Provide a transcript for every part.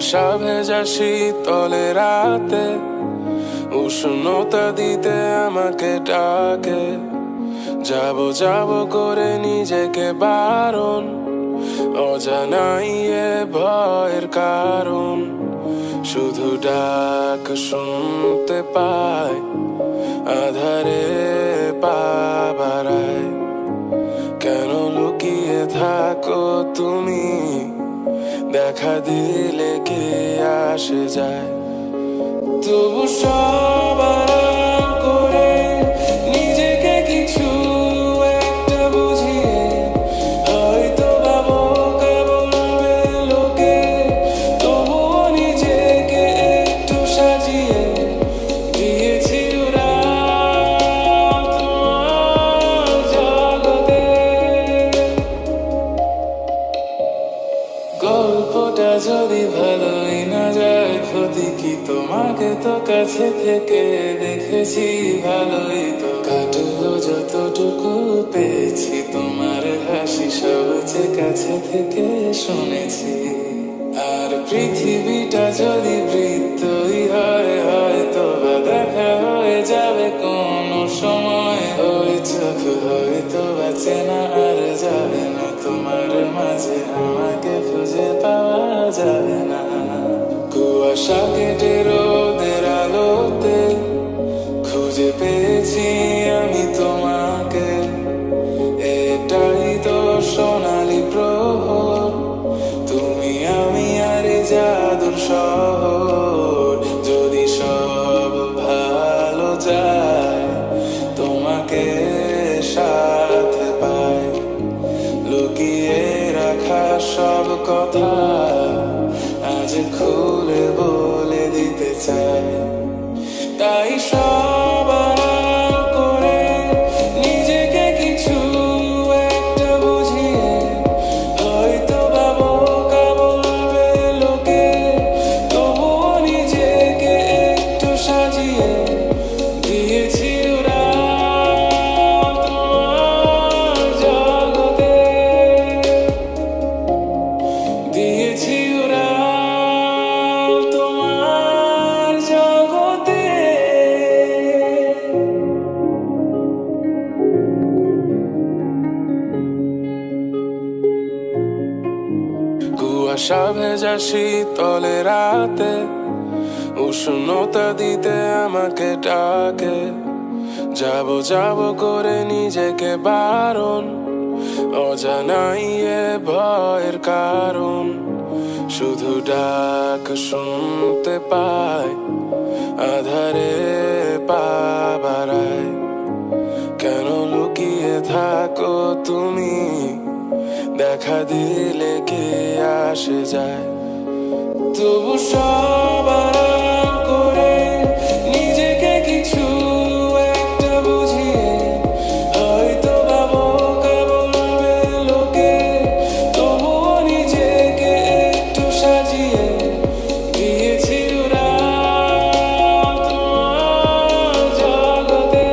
কুয়াশা ভেজা শীতলে রাতে উষ্ণতা দিতে আমাকে ডাকে। যাব যাব করে নিজেকে বারণ, অজানাই এ ভয়ের কারণ। শুধু ডাক শুনতে পাই, আধারে পা বাড়ায়। কেন লুকিয়ে থাকো তুমি, দেখা দিলে কে আসে যায়। তবু সব আড়াল করে নিজেকে কিছু একটা বুঝিয়ে, হয়তো বা বোকা বলবে লোকে, তবুও নিজেকে একটু সাজিয়ে দিয়েছি উড়াল তোমার জগতে। গল্পটা যদি ভালোই না যায়, ক্ষতি কি? তোমাকে তো কাছে থেকে দেখেছি, ভালোই তো কাটলো যতটুকু পেয়েছি। তোমার হাসি সবচেয়ে কাছে থেকে শুনেছি। আর পৃথিবীটা যদি বৃত্তই হয়, হয়তো বা দেখা হয়ে যাবে কোনো সময়। ওই চোখ হয়তো বা চেনা আর যাবে না, তোমার মাঝে আমাকে খুঁজে পাওয়া যাবে না। কুয়াশা কেটে রোদের আলোতে খুঁজে পেয়েছি আমি তোমাকে। এটাই তো সোনালি প্রহর, তুমি আমি আর জাদুর শহর। যদি সব ভালো যায়, তোমাকে সাথে পাই। লুকিয়ে রাখা সব কথা আজ খুলে বলে দিতে চাই। তাই সব আড়াল করে নিজেকে কিছু একটা বুঝিয়ে, হয়তো বা বোকা বলবে লোকে, তবুও নিজেকে একটু সাজিয়ে দিয়েছি উড়াল তোমার জগতে। দিয়েছি উড়াল তোমার জগতে। কুয়াশা ভেজা শীতলে রাতে উষ্ণতা দিতে আমাকে ডাকে। যাব যাব করে নিজেকে বারণ, অজানাই এ ভয়ের কারণ। শুধু ডাক শুনতে পাই, আধারে পা বাড়ায়। কেন লুকিয়ে থাকো তুমি, দেখা দিলে কে আসে যায়। তবু সব আড়াল করে নিজেকে কিছু একটা বুঝিয়ে, হয়তো বা বোকা বলবে লোকে, তবুও নিজেকে একটু সাজিয়ে দিয়েছি উড়াল তোমার জগতে।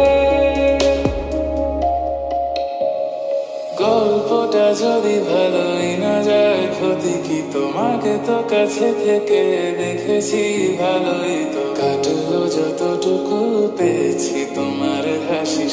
গল্পটা যদি ভালোই না যায়, ক্ষতি কি? তোমাকে তো কাছে থেকে দেখেছি, ভালোই তো কাটলো যতটুকু পেয়েছি। তোমার হাসি